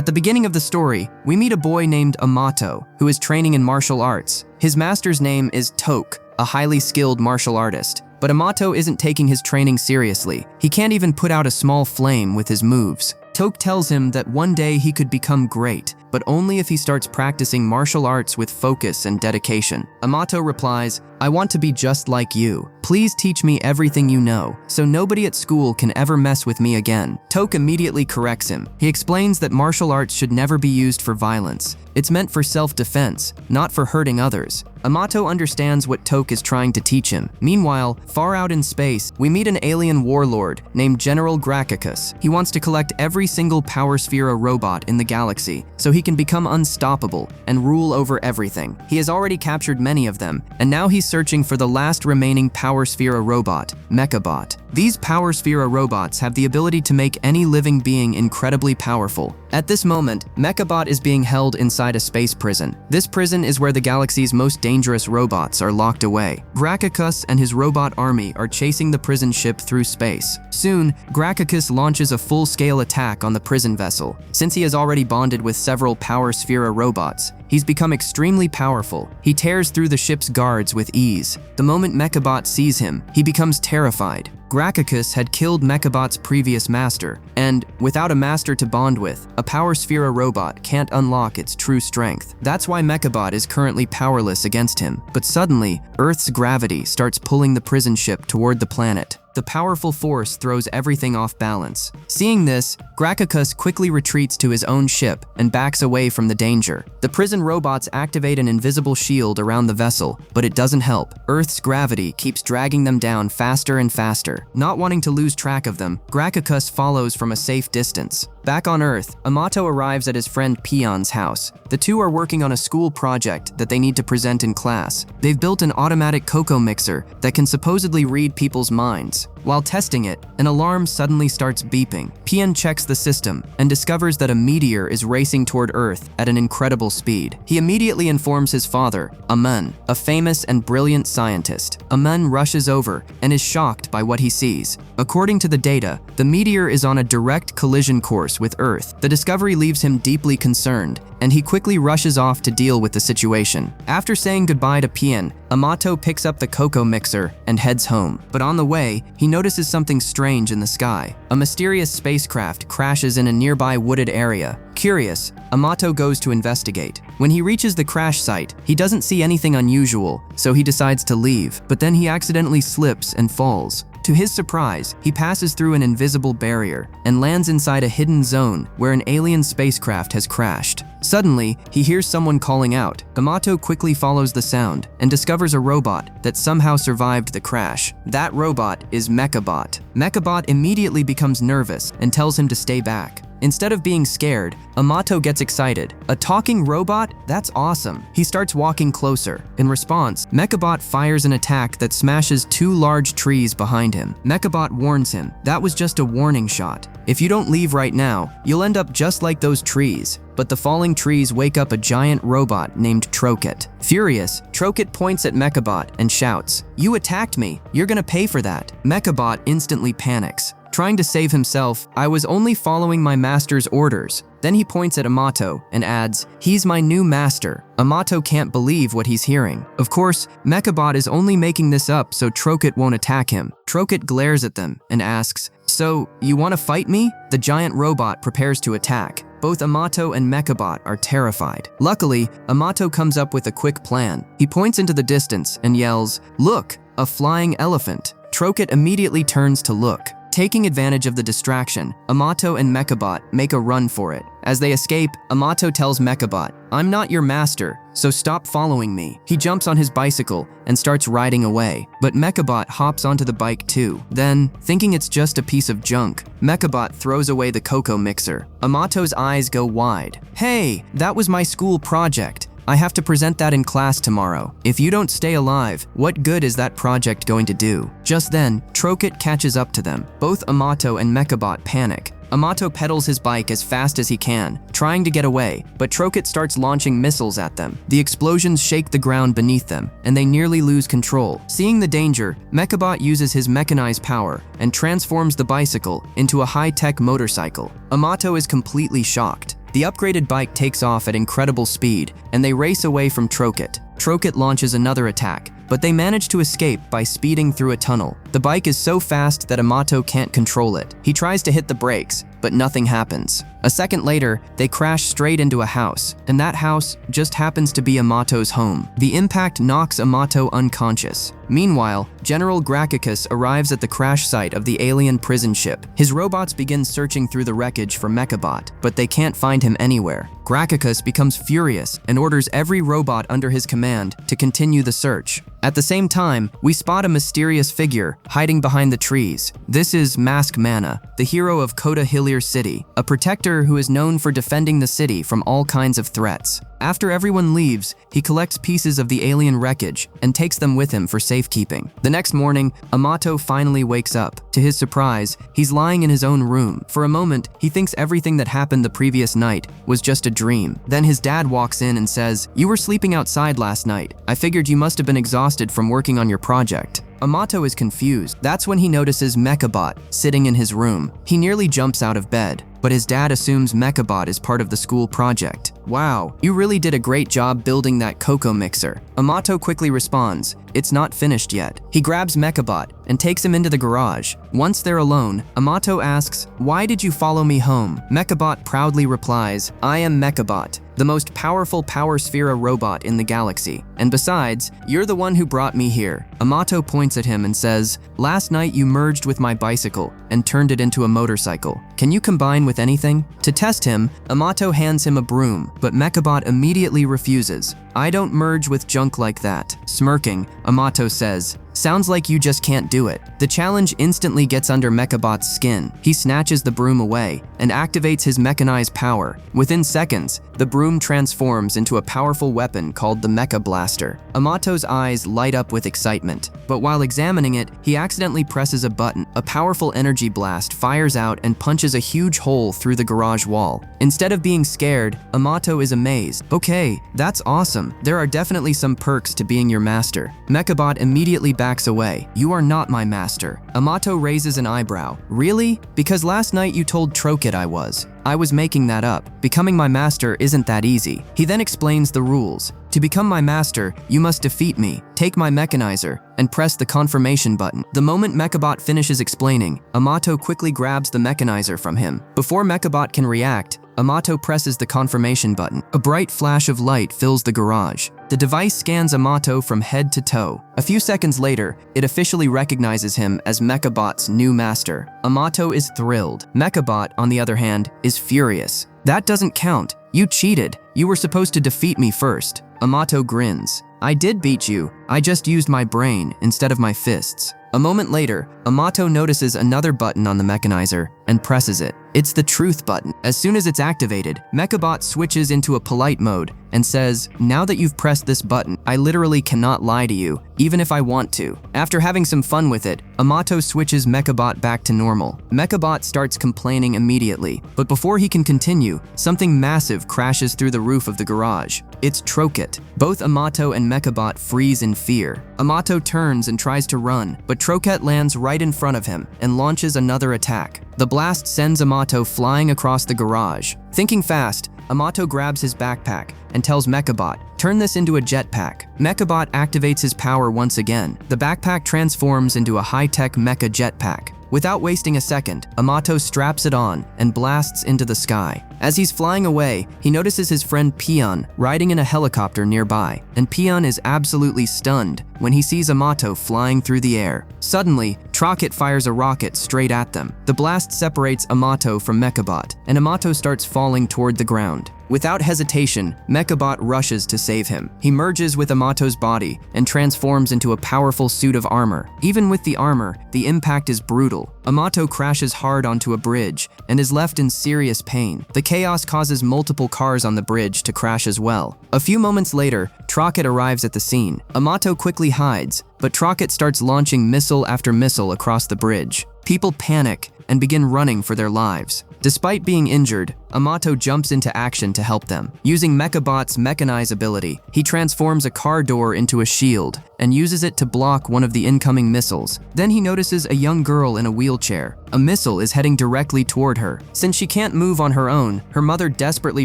At the beginning of the story, we meet a boy named Amato, who is training in martial arts. His master's name is Toke, a highly skilled martial artist. But Amato isn't taking his training seriously. He can't even put out a small flame with his moves. Toke tells him that one day he could become great, but only if he starts practicing martial arts with focus and dedication. Amato replies, "I want to be just like you. Please teach me everything you know, so nobody at school can ever mess with me again." Toke immediately corrects him. He explains that martial arts should never be used for violence. It's meant for self-defense, not for hurting others. Amato understands what Toke is trying to teach him. Meanwhile, far out in space, we meet an alien warlord named General Graacus. He wants to collect every single Power Sphera robot in the galaxy, so he can become unstoppable and rule over everything. He has already captured many of them, and now he's searching for the last remaining Power Sphera robot, Mechabot. These Power Sphera robots have the ability to make any living being incredibly powerful. At this moment, Mechabot is being held inside a space prison. This prison is where the galaxy's most dangerous robots are locked away. Graacus and his robot army are chasing the prison ship through space. Soon, Graacus launches a full-scale attack on the prison vessel. Since he has already bonded with several Power Sphera robots, he's become extremely powerful. He tears through the ship's guards with ease. The moment Mechabot sees him, he becomes terrified. Graacus had killed Mechabot's previous master, and without a master to bond with, a Power Sphera robot can't unlock its true strength. That's why Mechabot is currently powerless against him. But suddenly, Earth's gravity starts pulling the prison ship toward the planet. The powerful force throws everything off balance. Seeing this, Graacus quickly retreats to his own ship and backs away from the danger. The prison robots activate an invisible shield around the vessel, but it doesn't help. Earth's gravity keeps dragging them down faster and faster. Not wanting to lose track of them, Graacus follows from a safe distance. Back on Earth, Amato arrives at his friend Peon's house. The two are working on a school project that they need to present in class. They've built an automatic cocoa mixer that can supposedly read people's minds. While testing it, an alarm suddenly starts beeping. Peon checks the system and discovers that a meteor is racing toward Earth at an incredible speed. He immediately informs his father, Amun, a famous and brilliant scientist. Amun rushes over and is shocked by what he sees. According to the data, the meteor is on a direct collision course with Earth. The discovery leaves him deeply concerned, and he quickly rushes off to deal with the situation. After saying goodbye to Peon, Amato picks up the cocoa mixer and heads home. But on the way, he notices something strange in the sky. A mysterious spacecraft crashes in a nearby wooded area. Curious, Amato goes to investigate. When he reaches the crash site, he doesn't see anything unusual, so he decides to leave. But then he accidentally slips and falls. To his surprise, he passes through an invisible barrier and lands inside a hidden zone where an alien spacecraft has crashed. Suddenly, he hears someone calling out. Amato quickly follows the sound and discovers a robot that somehow survived the crash. That robot is Mechabot. Mechabot immediately becomes nervous and tells him to stay back. Instead of being scared, Amato gets excited. A talking robot? That's awesome. He starts walking closer. In response, Mechabot fires an attack that smashes two large trees behind him. Mechabot warns him, "That was just a warning shot. If you don't leave right now, you'll end up just like those trees." But the falling trees wake up a giant robot named Troket. Furious, Troket points at Mechabot and shouts, "You attacked me. You're gonna pay for that." Mechabot instantly panics. Trying to save himself, "I was only following my master's orders." Then he points at Amato and adds, "He's my new master." Amato can't believe what he's hearing. Of course, Mechabot is only making this up so Troket won't attack him. Troket glares at them and asks, "So, you want to fight me?" The giant robot prepares to attack. Both Amato and Mechabot are terrified. Luckily, Amato comes up with a quick plan. He points into the distance and yells, "Look, a flying elephant." Troket immediately turns to look. Taking advantage of the distraction, Amato and Mechabot make a run for it. As they escape, Amato tells Mechabot, "I'm not your master, so stop following me." He jumps on his bicycle and starts riding away, but Mechabot hops onto the bike too. Then, thinking it's just a piece of junk, Mechabot throws away the cocoa mixer. Amato's eyes go wide. "Hey, that was my school project. I have to present that in class tomorrow. If you don't stay alive, what good is that project going to do?" Just then, Troket catches up to them. Both Amato and Mechabot panic. Amato pedals his bike as fast as he can, trying to get away, but Troket starts launching missiles at them. The explosions shake the ground beneath them, and they nearly lose control. Seeing the danger, Mechabot uses his mechanized power and transforms the bicycle into a high-tech motorcycle. Amato is completely shocked. The upgraded bike takes off at incredible speed, and they race away from Trocket. Trocket launches another attack, but they manage to escape by speeding through a tunnel. The bike is so fast that Amato can't control it. He tries to hit the brakes, but nothing happens. A second later, they crash straight into a house, and that house just happens to be Amato's home. The impact knocks Amato unconscious. Meanwhile, General Graacus arrives at the crash site of the alien prison ship. His robots begin searching through the wreckage for Mechabot, but they can't find him anywhere. Graacus becomes furious and orders every robot under his command to continue the search. At the same time, we spot a mysterious figure hiding behind the trees. This is Mask Mana, the hero of Kota Hillir City, a protector who is known for defending the city from all kinds of threats. After everyone leaves, he collects pieces of the alien wreckage and takes them with him for safekeeping. The next morning, Amato finally wakes up. To his surprise, he's lying in his own room. For a moment, he thinks everything that happened the previous night was just a dream. Then his dad walks in and says, "You were sleeping outside last night. I figured you must have been exhausted from working on your project." Amato is confused. That's when he notices Mechabot sitting in his room. He nearly jumps out of bed, but his dad assumes Mechabot is part of the school project. "Wow, you really did a great job building that cocoa mixer." Amato quickly responds, "It's not finished yet." He grabs Mechabot and takes him into the garage. Once they're alone, Amato asks, "Why did you follow me home?" Mechabot proudly replies, "I am Mechabot, the most powerful Power Sphera robot in the galaxy. And besides, you're the one who brought me here." Amato points at him and says, "Last night you merged with my bicycle and turned it into a motorcycle. Can you combine with anything?" To test him, Amato hands him a broom, but Mechabot immediately refuses. "I don't merge with junk like that." Smirking, Amato says, "Sounds like you just can't do it." The challenge instantly gets under Mechabot's skin. He snatches the broom away and activates his mechanized power. Within seconds, the broom transforms into a powerful weapon called the Mecha Blaster. Amato's eyes light up with excitement, but while examining it, he accidentally presses a button. A powerful energy blast fires out and punches a huge hole through the garage wall. Instead of being scared, Amato is amazed. "Okay, that's awesome. There are definitely some perks to being your master." Mechabot immediately backs away. "You are not my master." Amato raises an eyebrow. "Really? Because last night you told Trocket I was. I was making that up. Becoming my master isn't that easy." He then explains the rules. "To become my master, you must defeat me, take my mechanizer, and press the confirmation button." The moment Mechabot finishes explaining, Amato quickly grabs the mechanizer from him. Before Mechabot can react, Amato presses the confirmation button. A bright flash of light fills the garage. The device scans Amato from head to toe. A few seconds later, it officially recognizes him as Mechabot's new master. Amato is thrilled. Mechabot, on the other hand, is furious. "That doesn't count. You cheated. You were supposed to defeat me first." Amato grins. "I did beat you. I just used my brain instead of my fists." A moment later, Amato notices another button on the mechanizer and presses it. It's the truth button. As soon as it's activated, Mechabot switches into a polite mode and says, "Now that you've pressed this button, I literally cannot lie to you, even if I want to." After having some fun with it, Amato switches Mechabot back to normal. Mechabot starts complaining immediately, but before he can continue, something massive crashes through the roof of the garage. It's Trocket. Both Amato and Mechabot freeze in fear. Amato turns and tries to run, but Trocket lands right in front of him and launches another attack. The blast sends Amato flying across the garage. Thinking fast, Amato grabs his backpack and tells Mechabot, "Turn this into a jetpack." Mechabot activates his power once again. The backpack transforms into a high-tech mecha jetpack. Without wasting a second, Amato straps it on and blasts into the sky. As he's flying away, he notices his friend Pion riding in a helicopter nearby, and Pion is absolutely stunned when he sees Amato flying through the air. Suddenly, Trocket fires a rocket straight at them. The blast separates Amato from Mechabot, and Amato starts falling toward the ground. Without hesitation, Mechabot rushes to save him. He merges with Amato's body and transforms into a powerful suit of armor. Even with the armor, the impact is brutal. Amato crashes hard onto a bridge and is left in serious pain. The chaos causes multiple cars on the bridge to crash as well. A few moments later, Trocket arrives at the scene. Amato quickly hides, but Trocket starts launching missile after missile across the bridge. People panic and begin running for their lives. Despite being injured, Amato jumps into action to help them. Using Mechabot's mechanize ability, he transforms a car door into a shield and uses it to block one of the incoming missiles. Then he notices a young girl in a wheelchair. A missile is heading directly toward her. Since she can't move on her own, her mother desperately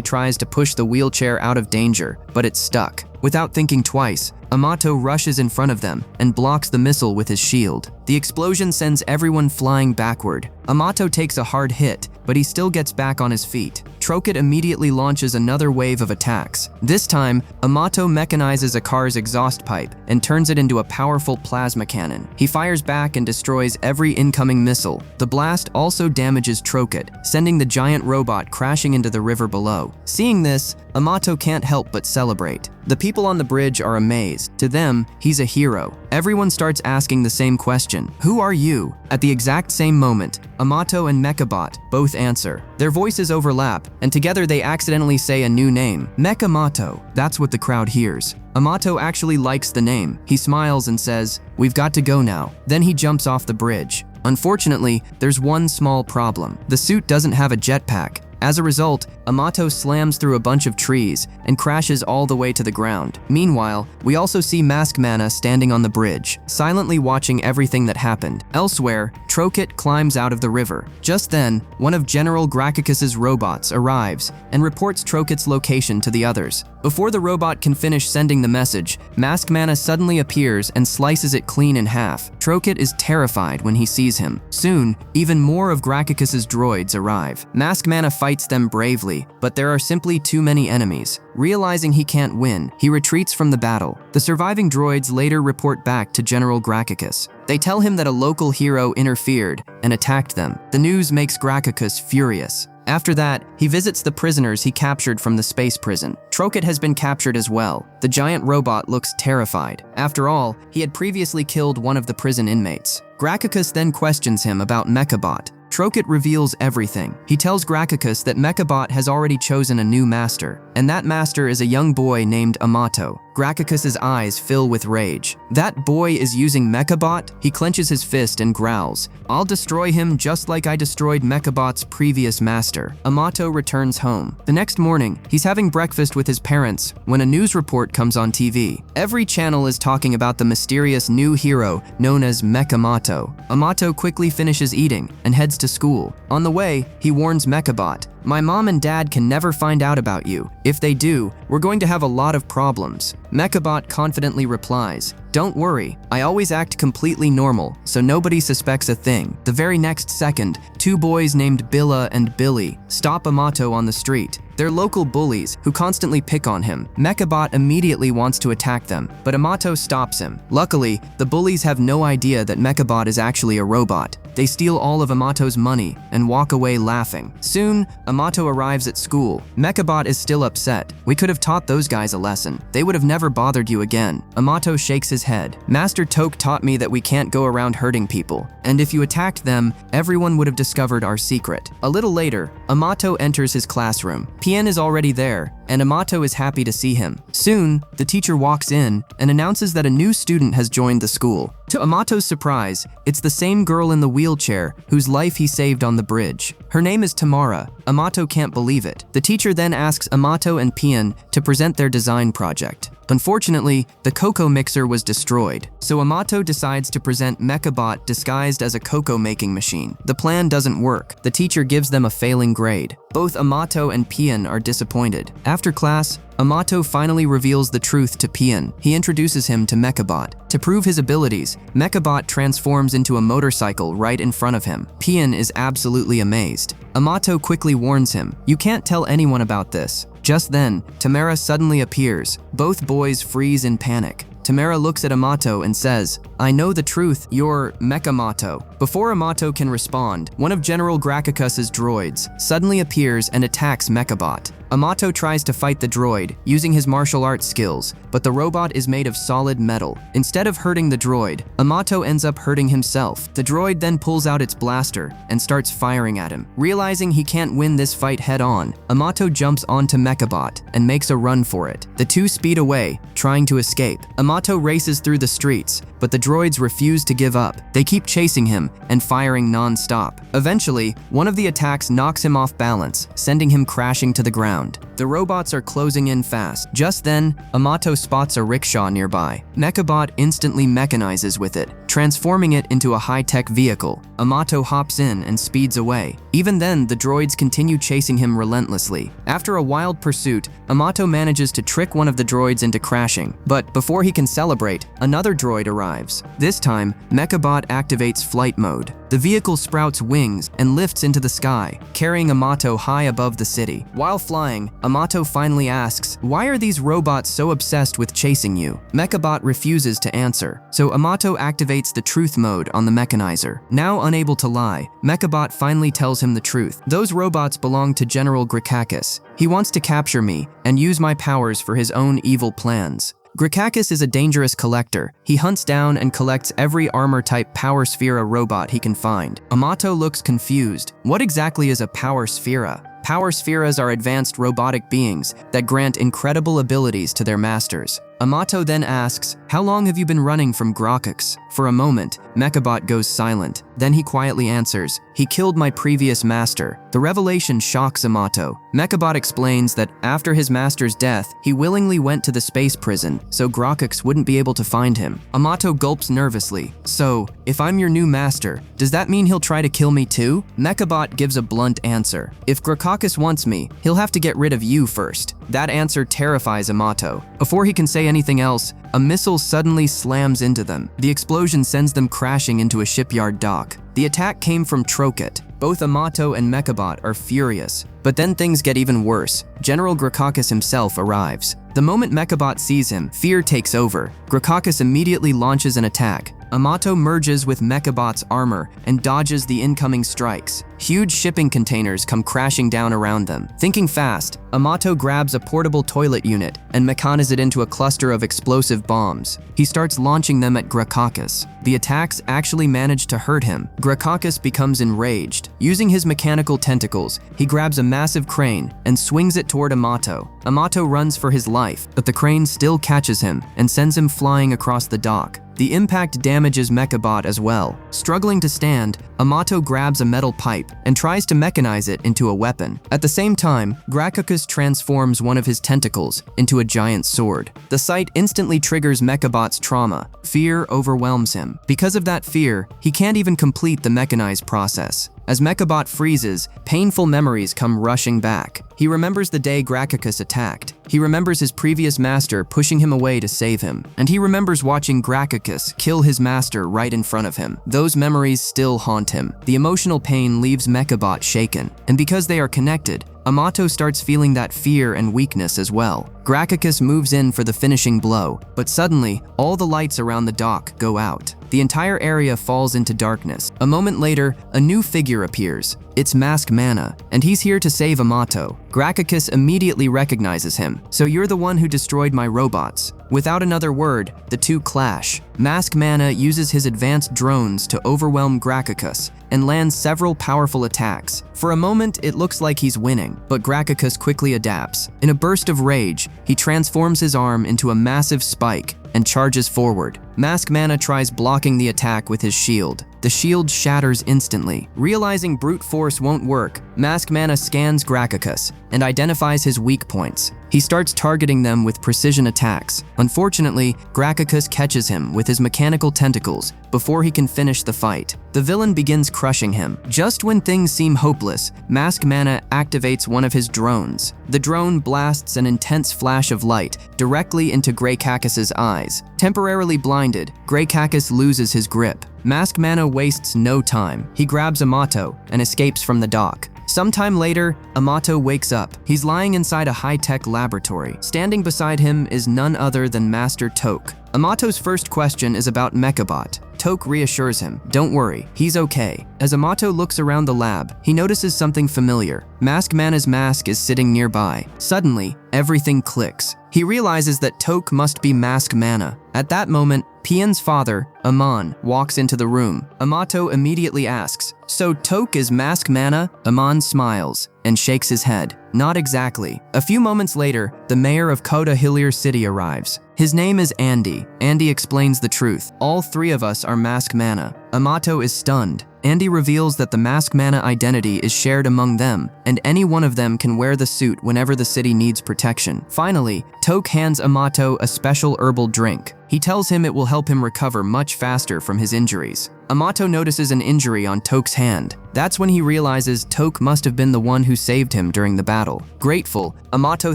tries to push the wheelchair out of danger, but it's stuck. Without thinking twice, Amato rushes in front of them and blocks the missile with his shield. The explosion sends everyone flying backward. Amato takes a hard hit, but he still gets back on his feet. Trocket immediately launches another wave of attacks. This time, Amato mechanizes a car's exhaust pipe and turns it into a powerful plasma cannon. He fires back and destroys every incoming missile. The blast also damages Trocket, sending the giant robot crashing into the river below. Seeing this, Amato can't help but celebrate. The people on the bridge are amazed. To them, he's a hero. Everyone starts asking the same question: who are you? At the exact same moment, Amato and Mechabot both answer. Their voices overlap, and together they accidentally say a new name, Mecha Mato. That's what the crowd hears. Amato actually likes the name. He smiles and says, "We've got to go now." Then he jumps off the bridge. Unfortunately, there's one small problem. The suit doesn't have a jetpack. As a result, Amato slams through a bunch of trees and crashes all the way to the ground. Meanwhile, we also see Mask Mana standing on the bridge, silently watching everything that happened. Elsewhere, Trocket climbs out of the river. Just then, one of General Graacus's robots arrives and reports Trocket's location to the others. Before the robot can finish sending the message, Mask Mana suddenly appears and slices it clean in half. Trocket is terrified when he sees him. Soon, even more of Graacus's droids arrive. Mask Mana fights them bravely, but there are simply too many enemies. Realizing he can't win, he retreats from the battle. The surviving droids later report back to General Graacus. They tell him that a local hero interfered and attacked them. The news makes Graacus furious. After that, he visits the prisoners he captured from the space prison. Trocket has been captured as well. The giant robot looks terrified. After all, he had previously killed one of the prison inmates. Graacus then questions him about Mechabot. Trocket reveals everything. He tells Graacus that Mechabot has already chosen a new master, and that master is a young boy named Amato. Graacus's eyes fill with rage. That boy is using Mechabot? He clenches his fist and growls, "I'll destroy him just like I destroyed Mechabot's previous master." Amato returns home. The next morning, he's having breakfast with his parents when a news report comes on TV. Every channel is talking about the mysterious new hero known as Mecha Mato. Amato quickly finishes eating and heads to school. On the way, he warns Mechabot, "My mom and dad can never find out about you. If they do, we're going to have a lot of problems." Mechabot confidently replies, "Don't worry, I always act completely normal, so nobody suspects a thing." The very next second, two boys named Billa and Billy stop Amato on the street. They're local bullies who constantly pick on him. Mechabot immediately wants to attack them, but Amato stops him. Luckily, the bullies have no idea that Mechabot is actually a robot. They steal all of Amato's money and walk away laughing. Soon, Amato arrives at school. Mechabot is still upset. "We could have taught those guys a lesson. They would have never bothered you again." Amato shakes his head. "Master Toke taught me that we can't go around hurting people, and if you attacked them, everyone would have discovered our secret." A little later, Amato enters his classroom. Pien is already there, and Amato is happy to see him. Soon, the teacher walks in and announces that a new student has joined the school. To Amato's surprise, it's the same girl in the wheelchair whose life he saved on the bridge. Her name is Tamara. Amato can't believe it. The teacher then asks Amato and Pien to present their design project. Unfortunately, the cocoa mixer was destroyed, so Amato decides to present Mechabot disguised as a cocoa making machine. The plan doesn't work. The teacher gives them a failing grade. Both Amato and Pien are disappointed. After class, Amato finally reveals the truth to Pien. He introduces him to Mechabot. To prove his abilities, Mechabot transforms into a motorcycle right in front of him. Pien is absolutely amazed. Amato quickly warns him, "You can't tell anyone about this." Just then, Tamara suddenly appears. Both boys freeze in panic. Tamara looks at Amato and says, "I know the truth, you're Mecha Mato." Before Amato can respond, one of General Graacus's droids suddenly appears and attacks Mechabot. Amato tries to fight the droid using his martial arts skills, but the robot is made of solid metal. Instead of hurting the droid, Amato ends up hurting himself. The droid then pulls out its blaster and starts firing at him. Realizing he can't win this fight head-on, Amato jumps onto Mechabot and makes a run for it. The two speed away, trying to escape. Amato races through the streets, but the droids refuse to give up. They keep chasing him and firing non-stop. Eventually, one of the attacks knocks him off balance, sending him crashing to the ground. The robots are closing in fast. Just then, Amato spots a rickshaw nearby. Mechabot instantly mechanizes with it, transforming it into a high-tech vehicle. Amato hops in and speeds away. Even then, the droids continue chasing him relentlessly. After a wild pursuit, Amato manages to trick one of the droids into crashing. But before he can celebrate, another droid arrives. This time, Mechabot activates flight mode. The vehicle sprouts wings and lifts into the sky, carrying Amato high above the city. While flying, Amato finally asks, "Why are these robots so obsessed with chasing you?" Mechabot refuses to answer, so Amato activates the truth mode on the mechanizer. Now unable to lie, Mechabot finally tells him the truth. Those robots belong to General Graacus. He wants to capture me and use my powers for his own evil plans. Graacus is a dangerous collector. He hunts down and collects every armor-type Power Sphera robot he can find. Amato looks confused. What exactly is a Power Sphera? Power Spheras are advanced robotic beings that grant incredible abilities to their masters. Amato then asks, "How long have you been running from Graacus?" For a moment, Mechabot goes silent. Then he quietly answers, "He killed my previous master." The revelation shocks Amato. Mechabot explains that after his master's death, he willingly went to the space prison, so Graacus wouldn't be able to find him. Amato gulps nervously. "So, if I'm your new master, does that mean he'll try to kill me too?" Mechabot gives a blunt answer. "If Graacus wants me, he'll have to get rid of you first." That answer terrifies Amato. Before he can say anything else, a missile suddenly slams into them. The explosion sends them crashing into a shipyard dock. The attack came from Troket. Both Amato and Mechabot are furious. But then things get even worse. General Graacus himself arrives. The moment Mechabot sees him, fear takes over. Graacus immediately launches an attack. Amato merges with Mechabot's armor and dodges the incoming strikes. Huge shipping containers come crashing down around them. Thinking fast, Amato grabs a portable toilet unit and mechanizes it into a cluster of explosive bombs. He starts launching them at Graacus. The attacks actually manage to hurt him. Graacus becomes enraged. Using his mechanical tentacles, he grabs a massive crane and swings it toward Amato. Amato runs for his life, but the crane still catches him and sends him flying across the dock. The impact damages Mechabot as well. Struggling to stand, Amato grabs a metal pipe and tries to mechanize it into a weapon. At the same time, Graacus transforms one of his tentacles into a giant sword. The sight instantly triggers Mechabot's trauma. Fear overwhelms him. Because of that fear, he can't even complete the mechanized process. As Mechabot freezes, painful memories come rushing back. He remembers the day Graacus attacked. He remembers his previous master pushing him away to save him. And he remembers watching Graacus kill his master right in front of him. Those memories still haunt him. The emotional pain leaves Mechabot shaken. And because they are connected, Amato starts feeling that fear and weakness as well. Graacus moves in for the finishing blow, but suddenly, all the lights around the dock go out. The entire area falls into darkness. A moment later, a new figure appears. It's Mask Mana, and he's here to save Amato. Graacus immediately recognizes him. "So you're the one who destroyed my robots." Without another word, the two clash. Mask Mana uses his advanced drones to overwhelm Graacus and lands several powerful attacks. For a moment, it looks like he's winning, but Graacus quickly adapts. In a burst of rage, he transforms his arm into a massive spike and charges forward. Mask Mana tries blocking the attack with his shield. The shield shatters instantly. Realizing brute force won't work, Mask Mana scans Graacus and identifies his weak points. He starts targeting them with precision attacks. Unfortunately, Graacus catches him with his mechanical tentacles before he can finish the fight. The villain begins crushing him. Just when things seem hopeless, Mask Mana activates one of his drones. The drone blasts an intense flash of light directly into Graacus's eyes. Temporarily blinded, Graacus loses his grip. Mask Mana wastes no time. He grabs Amato and escapes from the dock. Sometime later, Amato wakes up. He's lying inside a high-tech laboratory. Standing beside him is none other than Master Toke. Amato's first question is about Mechabot. Toke reassures him, "Don't worry, he's okay." As Amato looks around the lab, he notices something familiar. Mask Mana's mask is sitting nearby. Suddenly, everything clicks. He realizes that Toke must be Mask Mana. At that moment, Pian's father, Amon, walks into the room. Amato immediately asks, "So Toke is Mask Mana?" Amon smiles and shakes his head. Not exactly. A few moments later, the mayor of Kota Hillier City arrives. His name is Andy. Andy explains the truth. All three of us are Mask Mana. Amato is stunned. Andy reveals that the Mask Mana identity is shared among them, and any one of them can wear the suit whenever the city needs protection. Finally, Toke hands Amato a special herbal drink. He tells him it will help him recover much faster from his injuries. Amato notices an injury on Toke's hand. That's when he realizes Toke must have been the one who saved him during the battle. Grateful, Amato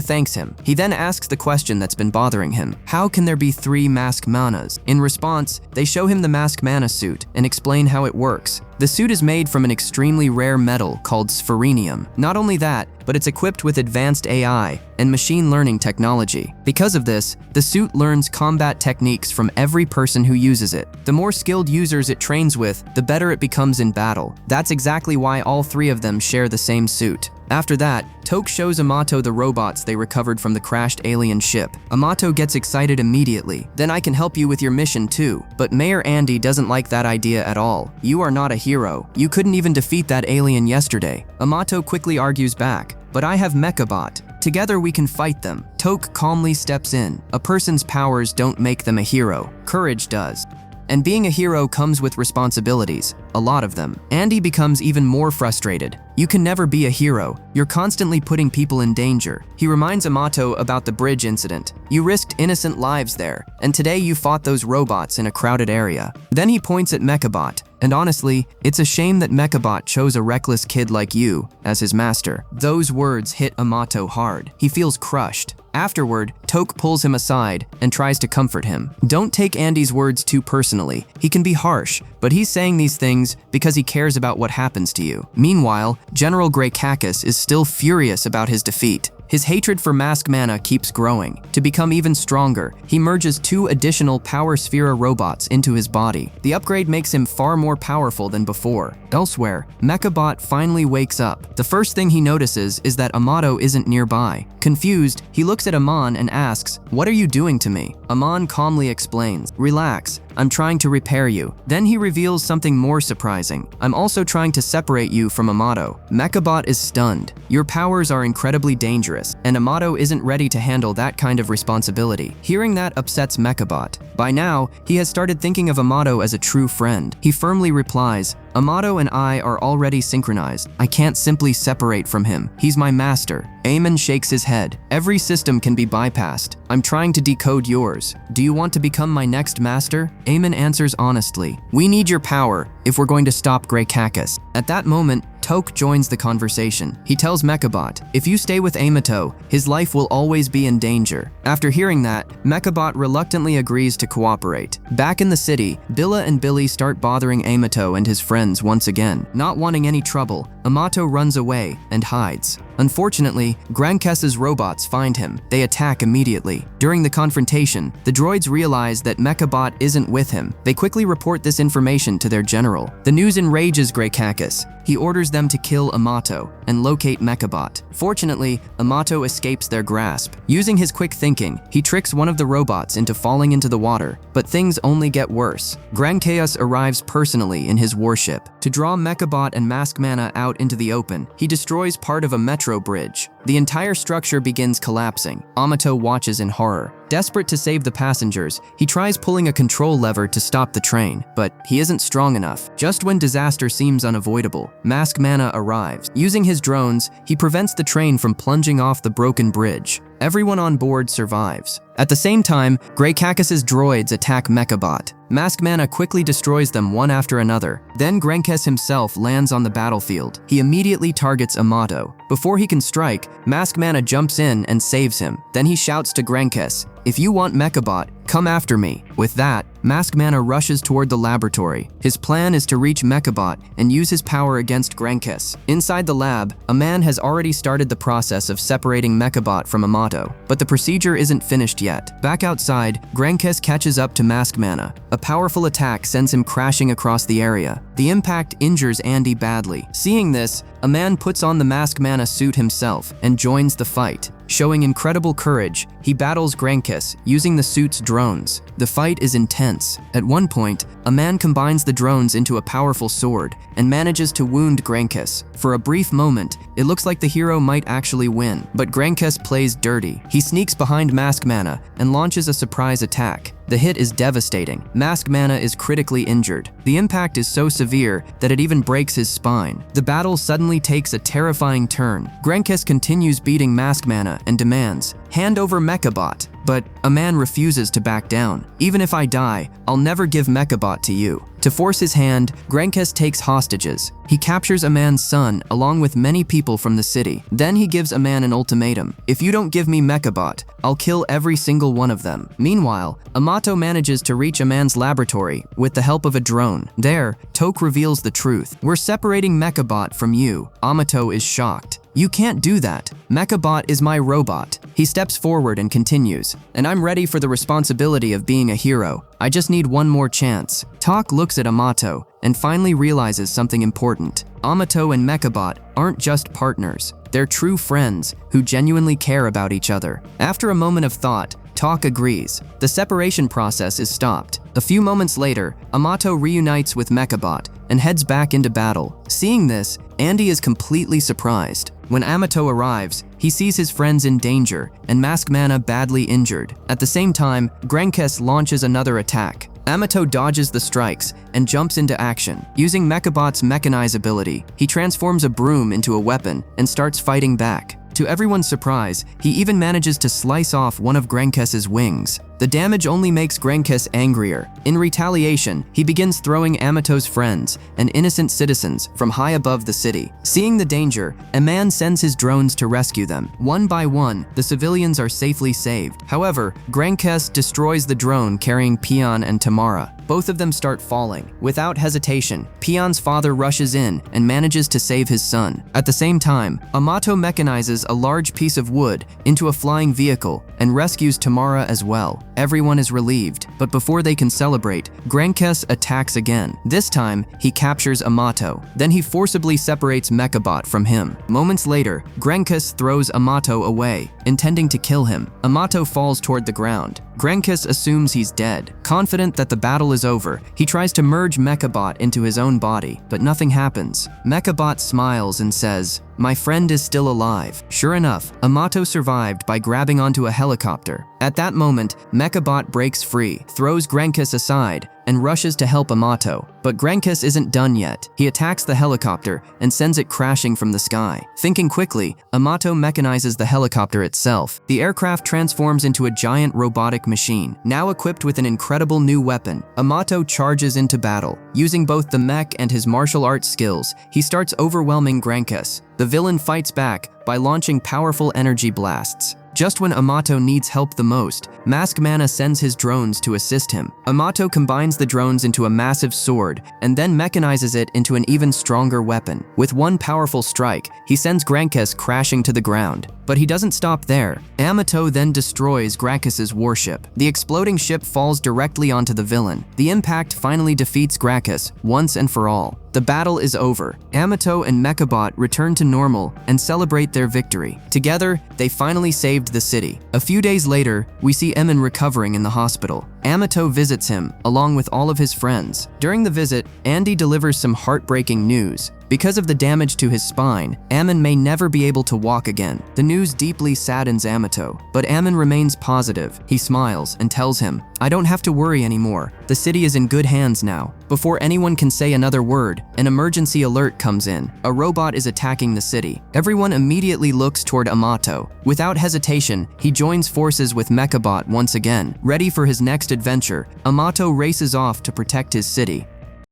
thanks him. He then asks the question that's been bothering him. How can there be 3 Mask Manas? In response, they show him the Mask Mana suit and explain how it works. The suit is made from an extremely rare metal called spherinium. Not only that, but it's equipped with advanced AI and machine learning technology. Because of this, the suit learns combat techniques from every person who uses it. The more skilled users it trains with, the better it becomes in battle. That's exactly why all 3 of them share the same suit. After that, Toke shows Amato the robots they recovered from the crashed alien ship. Amato gets excited immediately. Then I can help you with your mission too. But Mayor Andy doesn't like that idea at all. You are not a hero. You couldn't even defeat that alien yesterday. Amato quickly argues back. But I have Mechabot. Together we can fight them. Toke calmly steps in. A person's powers don't make them a hero. Courage does. And being a hero comes with responsibilities, a lot of them. Andy becomes even more frustrated. You can never be a hero. You're constantly putting people in danger. He reminds Amato about the bridge incident. You risked innocent lives there, and today you fought those robots in a crowded area. Then he points at Mechabot. And honestly, it's a shame that Mechabot chose a reckless kid like you as his master. Those words hit Amato hard. He feels crushed. Afterward, Toke pulls him aside and tries to comfort him. Don't take Andy's words too personally. He can be harsh, but he's saying these things because he cares about what happens to you. Meanwhile, General Graacus is still furious about his defeat. His hatred for Mask Mana keeps growing. To become even stronger, he merges 2 additional Power Sphera robots into his body. The upgrade makes him far more powerful than before. Elsewhere, Mechabot finally wakes up. The first thing he notices is that Amato isn't nearby. Confused, he looks at Amon and asks, "What are you doing to me?" Amon calmly explains, "Relax, I'm trying to repair you." Then he reveals something more surprising. "I'm also trying to separate you from Amato." Mechabot is stunned. Your powers are incredibly dangerous, and Amato isn't ready to handle that kind of responsibility. Hearing that upsets Mechabot. By now, he has started thinking of Amato as a true friend. He firmly replies, "Amato and I are already synchronized. I can't simply separate from him. He's my master." Amon shakes his head. "Every system can be bypassed. I'm trying to decode yours. Do you want to become my next master?" Amon answers honestly, "We need your power if we're going to stop Graacus." At that moment, Toke joins the conversation. He tells Mechabot, "If you stay with Amato, his life will always be in danger." After hearing that, Mechabot reluctantly agrees to cooperate. Back in the city, Billa and Billy start bothering Amato and his friends once again. Not wanting any trouble, Amato runs away and hides. Unfortunately, Graacus's robots find him. They attack immediately. During the confrontation, the droids realize that Mechabot isn't with him. They quickly report this information to their general. The news enrages Graacus. He orders them to kill Amato and locate Mechabot. Fortunately, Amato escapes their grasp. Using his quick thinking, he tricks one of the robots into falling into the water, but things only get worse. Graacus arrives personally in his warship. To draw Mechabot and Mask Mana out into the open, he destroys part of a metro bridge. The entire structure begins collapsing. Amato watches in horror. Desperate to save the passengers, he tries pulling a control lever to stop the train, but he isn't strong enough. Just when disaster seems unavoidable, Mask Mana arrives. Using his drones, he prevents the train from plunging off the broken bridge. Everyone on board survives. At the same time, Graacus's droids attack Mechabot. Mask Mana quickly destroys them one after another. Then Graacus himself lands on the battlefield. He immediately targets Amato. Before he can strike, Mask Mana jumps in and saves him. Then he shouts to Graacus, "If you want Mechabot, come after me." With that, Mask Mana rushes toward the laboratory. His plan is to reach Mechabot and use his power against Graacus. Inside the lab, a man has already started the process of separating Mechabot from Amato, but the procedure isn't finished yet. Back outside, Graacus catches up to Mask Mana. A powerful attack sends him crashing across the area. The impact injures Andy badly. Seeing this, a man puts on the Mask Mana suit himself and joins the fight. Showing incredible courage, he battles Graacus using the suit's drones. The fight is intense. At one point, a man combines the drones into a powerful sword and manages to wound Graacus. For a brief moment, it looks like the hero might actually win, but Graacus plays dirty. He sneaks behind Mask Mana and launches a surprise attack. The hit is devastating. Mask Mana is critically injured. The impact is so severe that it even breaks his spine. The battle suddenly takes a terrifying turn. Graacus continues beating Mask Mana and demands, "Hand over Mechabot." But a man refuses to back down. "Even if I die, I'll never give Mechabot to you." To force his hand, Graacus takes hostages. He captures a man's son along with many people from the city. Then he gives a man an ultimatum. "If you don't give me Mechabot, I'll kill every single one of them." Meanwhile, Amato manages to reach a man's laboratory with the help of a drone. There, Toke reveals the truth. "We're separating Mechabot from you." Amato is shocked. "You can't do that. Mechabot is my robot." He steps forward and continues, "And I'm ready for the responsibility of being a hero. I just need one more chance." Toke looks at Amato and finally realizes something important. Amato and Mechabot aren't just partners. They're true friends who genuinely care about each other. After a moment of thought, Toke agrees. The separation process is stopped. A few moments later, Amato reunites with Mechabot and heads back into battle. Seeing this, Andy is completely surprised. When Amato arrives, he sees his friends in danger and Mask Mana badly injured. At the same time, Graacus launches another attack. Amato dodges the strikes and jumps into action. Using Mechabot's mechanize ability, he transforms a broom into a weapon and starts fighting back. To everyone's surprise, he even manages to slice off one of Graacus's wings. The damage only makes Graacus angrier. In retaliation, he begins throwing Amato's friends and innocent citizens from high above the city. Seeing the danger, a man sends his drones to rescue them. One by one, the civilians are safely saved. However, Graacus destroys the drone carrying Peon and Tamara. Both of them start falling. Without hesitation, Peon's father rushes in and manages to save his son. At the same time, Amato mechanizes a large piece of wood into a flying vehicle and rescues Tamara as well. Everyone is relieved, but before they can celebrate, Graacus attacks again. This time, he captures Amato. Then he forcibly separates Mechabot from him. Moments later, Graacus throws Amato away, intending to kill him. Amato falls toward the ground. Graacus assumes he's dead. Confident that the battle is over, he tries to merge Mechabot into his own body, but nothing happens. Mechabot smiles and says, "My friend is still alive." Sure enough, Amato survived by grabbing onto a helicopter. At that moment, Mechabot breaks free, throws Graacus aside, and rushes to help Amato. But Graacus isn't done yet. He attacks the helicopter and sends it crashing from the sky. Thinking quickly, Amato mechanizes the helicopter itself. The aircraft transforms into a giant robotic machine. Now equipped with an incredible new weapon, Amato charges into battle. Using both the mech and his martial arts skills, he starts overwhelming Graacus. The villain fights back by launching powerful energy blasts. Just when Amato needs help the most, Mask Mana sends his drones to assist him. Amato combines the drones into a massive sword and then mechanizes it into an even stronger weapon. With one powerful strike, he sends Graacus crashing to the ground. But he doesn't stop there. Amato then destroys Graacus's warship. The exploding ship falls directly onto the villain. The impact finally defeats Graacus once and for all. The battle is over. Amato and Mechabot return to normal and celebrate their victory. Together, they finally saved the city. A few days later, we see Emin recovering in the hospital. Amato visits him, along with all of his friends. During the visit, Andy delivers some heartbreaking news. Because of the damage to his spine, Ammon may never be able to walk again. The news deeply saddens Amato, but Ammon remains positive. He smiles and tells him, "I don't have to worry anymore. The city is in good hands now." Before anyone can say another word, an emergency alert comes in. A robot is attacking the city. Everyone immediately looks toward Amato. Without hesitation, he joins forces with Mechabot once again. Ready for his next adventure, Amato races off to protect his city.